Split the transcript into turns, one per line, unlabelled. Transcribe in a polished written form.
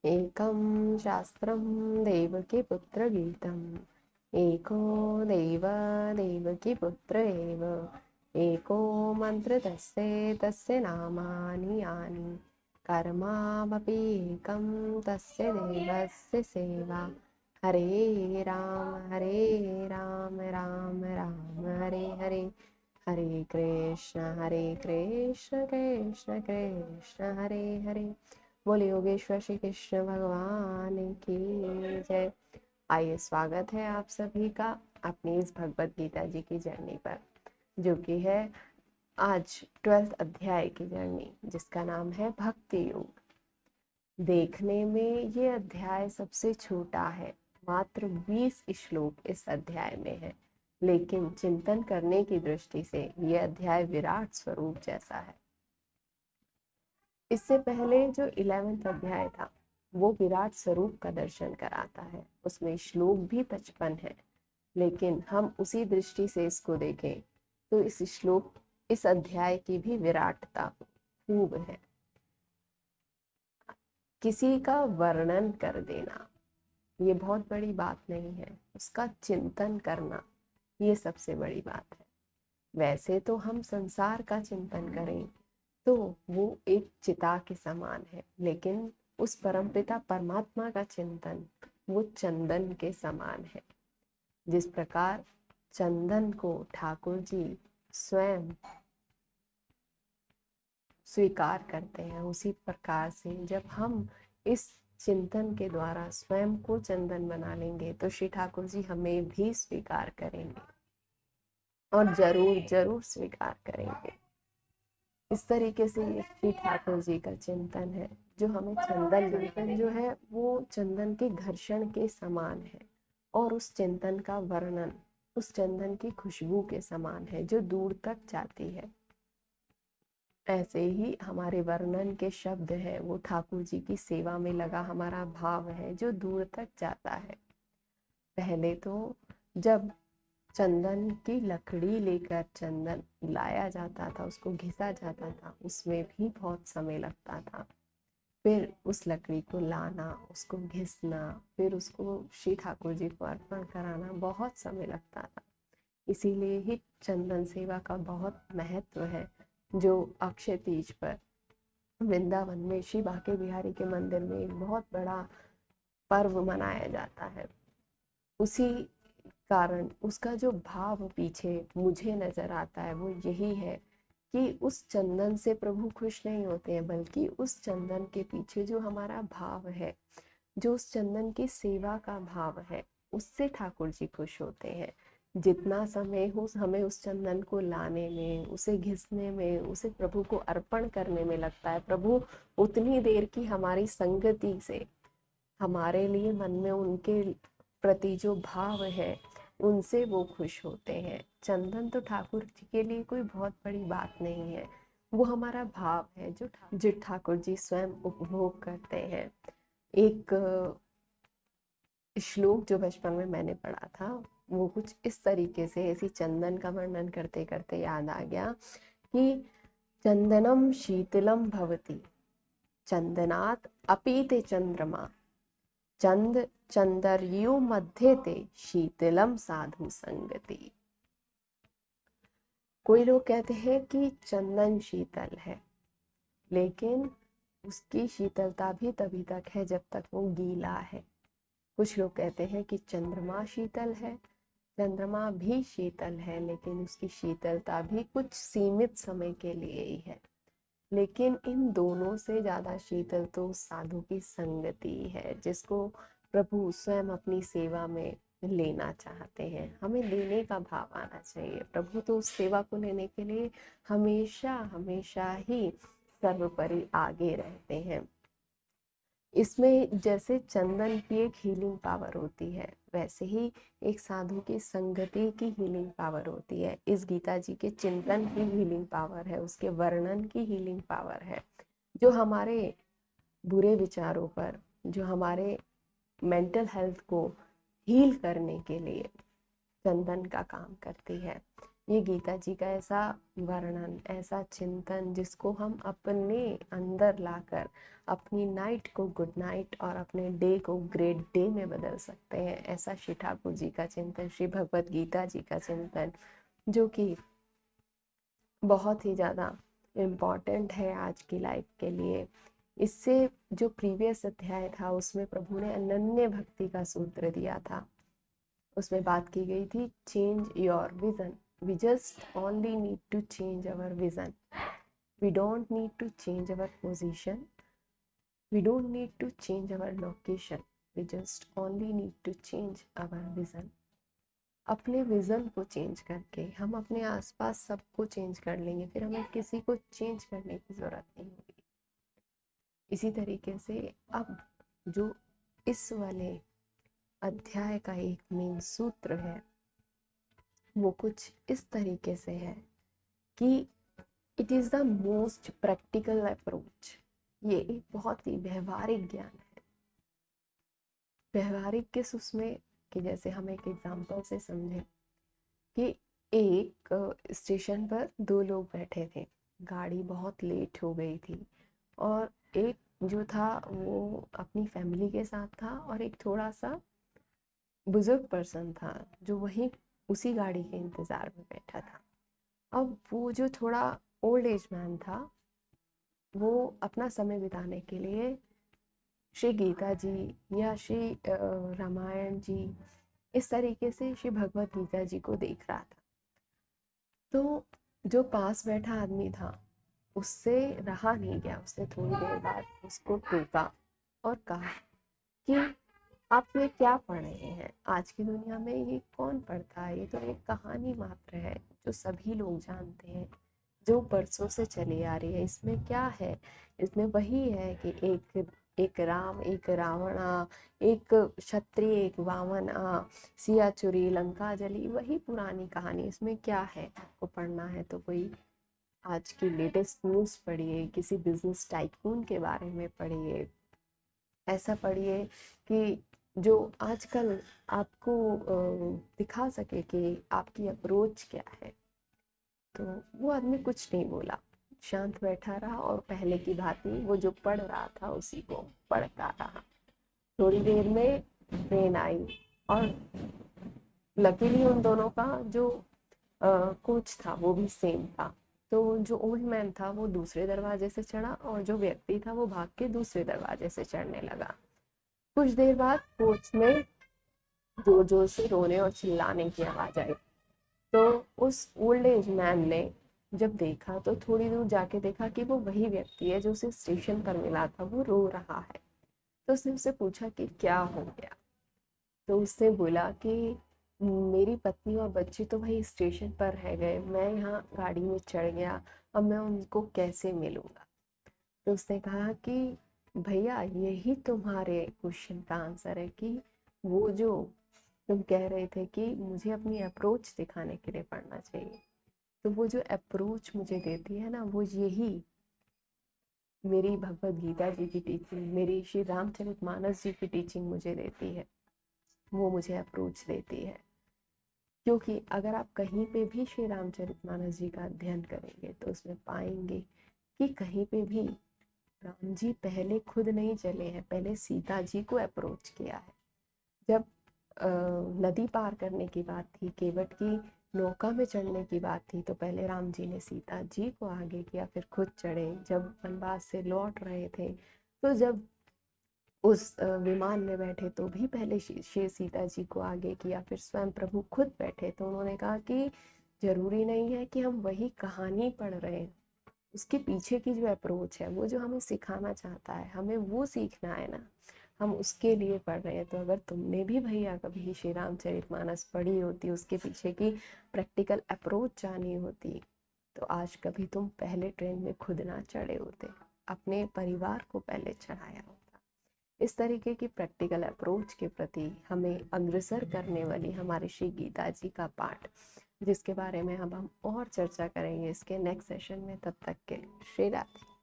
एकं शास्त्रं देवकीपुत्रगीतम् एको देव देवकीपुत्र एव एको मन्त्र तस्य नामानि यानि कर्मावपि एकं तस्य देवस्य सेवा हरे राम राम राम हरे हरे हरे कृष्ण कृष्ण कृष्ण हरे हरे। बोले योगेश्वर श्री कृष्ण भगवान की जय। आइए, स्वागत है आप सभी का अपनी इस भगवत गीता जी की जर्नी पर, जो कि है आज 12th अध्याय की जर्नी, जिसका नाम है भक्ति योग। देखने में ये अध्याय सबसे छोटा है, मात्र 20 श्लोक इस अध्याय में है, लेकिन चिंतन करने की दृष्टि से यह अध्याय विराट स्वरूप जैसा है। इससे पहले जो 11th अध्याय था वो विराट स्वरूप का दर्शन कराता है, उसमें श्लोक भी 55 है, लेकिन हम उसी दृष्टि से इसको देखें तो इस अध्याय की भी विराटता खूब है। किसी का वर्णन कर देना ये बहुत बड़ी बात नहीं है, उसका चिंतन करना ये सबसे बड़ी बात है। वैसे तो हम संसार का चिंतन करें तो वो एक चिता के समान है, लेकिन उस परमपिता परमात्मा का चिंतन वो चंदन के समान है। जिस प्रकार चंदन को ठाकुर जी स्वयं स्वीकार करते हैं, उसी प्रकार से जब हम इस चिंतन के द्वारा स्वयं को चंदन बना लेंगे तो श्री ठाकुर जी हमें भी स्वीकार करेंगे, और जरूर जरूर स्वीकार करेंगे। इस तरीके से ये श्री ठाकुर जी का चिंतन है, जो हमें चिंतन जो है वो चंदन के घर्षण के समान है, और उस चिंतन का वर्णन उस चंदन की खुशबू के समान है जो दूर तक जाती है। ऐसे ही हमारे वर्णन के शब्द है वो ठाकुर जी की सेवा में लगा हमारा भाव है जो दूर तक जाता है। पहले तो जब चंदन की लकड़ी लेकर चंदन लाया जाता था, उसको घिसा जाता था, उसमें भी बहुत समय लगता था। फिर उस लकड़ी को लाना, उसको घिसना, फिर उसको श्री ठाकुर जी को अर्पण कराना बहुत समय लगता था। इसीलिए ही चंदन सेवा का बहुत महत्व है, जो अक्षय तीज पर वृंदावन में श्री बांके बिहारी के मंदिर में एक बहुत बड़ा पर्व मनाया जाता है। उसी कारण उसका जो भाव पीछे मुझे नजर आता है वो यही है कि उस चंदन से प्रभु खुश नहीं होते हैं, बल्कि उस चंदन के पीछे जो हमारा भाव है, जो उस चंदन की सेवा का भाव है, उससे ठाकुर जी खुश होते हैं। जितना समय हो हमें उस चंदन को लाने में, उसे घिसने में, उसे प्रभु को अर्पण करने में लगता है, प्रभु उतनी देर की हमारी संगति से हमारे लिए मन में उनके प्रति जो भाव है उनसे वो खुश होते हैं। चंदन तो ठाकुर जी के लिए कोई बहुत बड़ी बात नहीं है, वो हमारा भाव है जो ठाकुर जी स्वयं उपभोग करते हैं। एक श्लोक जो बचपन में मैंने पढ़ा था वो कुछ इस तरीके से, ऐसी चंदन का वर्णन करते करते याद आ गया कि चंदनम शीतलम भवति चंदनात् अपीते चंद्रमा चंद चंदर्यु मध्य ते शीतलम साधु संगति। कोई लोग कहते हैं कि चंदन शीतल है, लेकिन उसकी शीतलता भी तभी तक है जब तक वो गीला है। कुछ लोग कहते हैं कि चंद्रमा शीतल है, चंद्रमा भी शीतल है, लेकिन उसकी शीतलता भी कुछ सीमित समय के लिए ही है। लेकिन इन दोनों से ज्यादा शीतल तो साधु की संगति है, जिसको प्रभु स्वयं अपनी सेवा में लेना चाहते हैं। हमें लेने का भाव आना चाहिए। प्रभु तो उस सेवा को लेने के लिए हमेशा हमेशा ही सर्वोपरि आगे रहते हैं। इसमें जैसे चंदन की एक हीलिंग पावर होती है, वैसे ही एक साधु की संगति की हीलिंग पावर होती है। इस गीता जी के चिंतन की हीलिंग पावर है, उसके वर्णन की हीलिंग पावर है, जो हमारे बुरे विचारों पर, जो हमारे मेंटल हेल्थ को हील करने के लिए चंदन का काम करती है। ये गीता जी का ऐसा वर्णन, ऐसा चिंतन जिसको हम अपने अंदर लाकर अपनी नाइट को गुड नाइट और अपने डे को ग्रेट डे में बदल सकते हैं, ऐसा श्री ठाकुर जी का चिंतन, श्री भगवत गीता जी का चिंतन, जो कि बहुत ही ज़्यादा इम्पॉर्टेंट है आज की लाइफ के लिए। इससे जो प्रीवियस अध्याय था उसमें प्रभु ने अनन्य भक्ति का सूत्र दिया था। उसमें बात की गई थी change your vision, we just only need to change our vision, we don't need to change our position, we don't need to change our location, we just only need to change our vision. अपने vision को change करके हम अपने आसपास सबको change कर लेंगे, फिर हमें किसी को चेंज करने की जरूरत नहीं होगी। इसी तरीके से अब जो इस वाले अध्याय का एक मेन सूत्र है वो कुछ इस तरीके से है कि it is the most practical approach. ये एक बहुत ही व्यवहारिक ज्ञान है। व्यवहारिक किस उसमें कि जैसे हम एक एग्जांपल से समझें कि एक स्टेशन पर दो लोग बैठे थे, गाड़ी बहुत लेट हो गई थी और एक जो था वो अपनी फैमिली के साथ था और एक थोड़ा सा बुजुर्ग पर्सन था जो वहीं उसी गाड़ी के इंतज़ार में बैठा था। अब वो जो थोड़ा ओल्ड एज मैन था वो अपना समय बिताने के लिए श्री गीता जी या श्री रामायण जी, इस तरीके से श्री भगवत गीता जी को देख रहा था। तो जो पास बैठा आदमी था उससे रहा नहीं गया, उसने थोड़ी देर बाद उसको टोका और कहा कि आप ये क्या पढ़ रहे हैं, आज की दुनिया में ये कौन पढ़ता है, ये तो एक कहानी मात्र है जो सभी लोग जानते हैं, जो बरसों से चली आ रही है। इसमें क्या है, इसमें वही है कि एक राम एक रावण एक क्षत्रिय एक वामन सिया चुरी लंका जली, वही पुरानी कहानी। इसमें क्या है, आपको पढ़ना है तो कोई आज की लेटेस्ट न्यूज़ पढ़िए, किसी बिजनेस टाइकून के बारे में पढ़िए, ऐसा पढ़िए कि जो आजकल आपको दिखा सके कि आपकी अप्रोच क्या है। तो वो आदमी कुछ नहीं बोला, शांत बैठा रहा और पहले की भांति वो जो पढ़ रहा था उसी को पढ़ता रहा। थोड़ी देर में ट्रेन आई और लकीली उन दोनों का जो कोच था वो भी सेम था। तो जो ओल्ड मैन था वो दूसरे दरवाजे से चढ़ा और जो व्यक्ति था वो भाग के दूसरे दरवाजे से चढ़ने लगा। कुछ देर बाद कोच में जोर जोर से रोने और चिल्लाने की आवाज आई। तो उस ओल्ड एज मैन ने जब देखा तो थोड़ी दूर जाके देखा कि वो वही व्यक्ति है जो उसे स्टेशन पर मिला था, वो रो रहा है। तो उसने उससे पूछा कि क्या हो गया। तो उसने बोला कि मेरी पत्नी और बच्चे तो भाई स्टेशन पर रह गए, मैं यहाँ गाड़ी में चढ़ गया, अब मैं उनको कैसे मिलूंगा। तो उसने कहा कि भैया यही तुम्हारे क्वेश्चन का आंसर है कि वो जो तुम कह रहे थे कि मुझे अपनी अप्रोच दिखाने के लिए पढ़ना चाहिए, तो वो जो अप्रोच मुझे देती है ना, वो यही मेरी भगवत गीता जी की टीचिंग, मेरी श्री रामचरितमानस जी की टीचिंग मुझे देती है, वो मुझे अप्रोच देती है। क्योंकि अगर आप कहीं पे भी श्री रामचरितमानस जी का अध्ययन करेंगे तो उसमें पाएंगे कि कहीं पे भी राम जी पहले खुद नहीं चले हैं, पहले सीता जी को अप्रोच किया है। जब नदी पार करने की बात थी, केवट की नौका में चढ़ने की बात थी, तो पहले राम जी ने सीता जी को आगे किया, फिर खुद चढ़े। जब वनवास से लौट रहे थे तो जब उस विमान में बैठे तो भी पहले श्री सीता जी को आगे किया, फिर स्वयं प्रभु खुद बैठे तो उन्होंने कहा कि जरूरी नहीं है कि हम वही कहानी पढ़ रहे हैं, उसके पीछे की जो अप्रोच है, वो जो हमें सिखाना चाहता है, हमें वो सीखना है ना, हम उसके लिए पढ़ रहे हैं। तो अगर तुमने भी भैया कभी श्री रामचरितमानस पढ़ी होती, उसके पीछे की प्रैक्टिकल अप्रोच जानी होती, तो आज कभी तुम पहले ट्रेन में खुद ना चढ़े होते, अपने परिवार को पहले चढ़ाया होता। इस तरीके की प्रैक्टिकल अप्रोच के प्रति हमें अग्रसर करने वाली हमारी श्री गीता जी का पाठ, जिसके बारे में हम और चर्चा करेंगे इसके नेक्स्ट सेशन में। तब तक के लिए श्री राधे।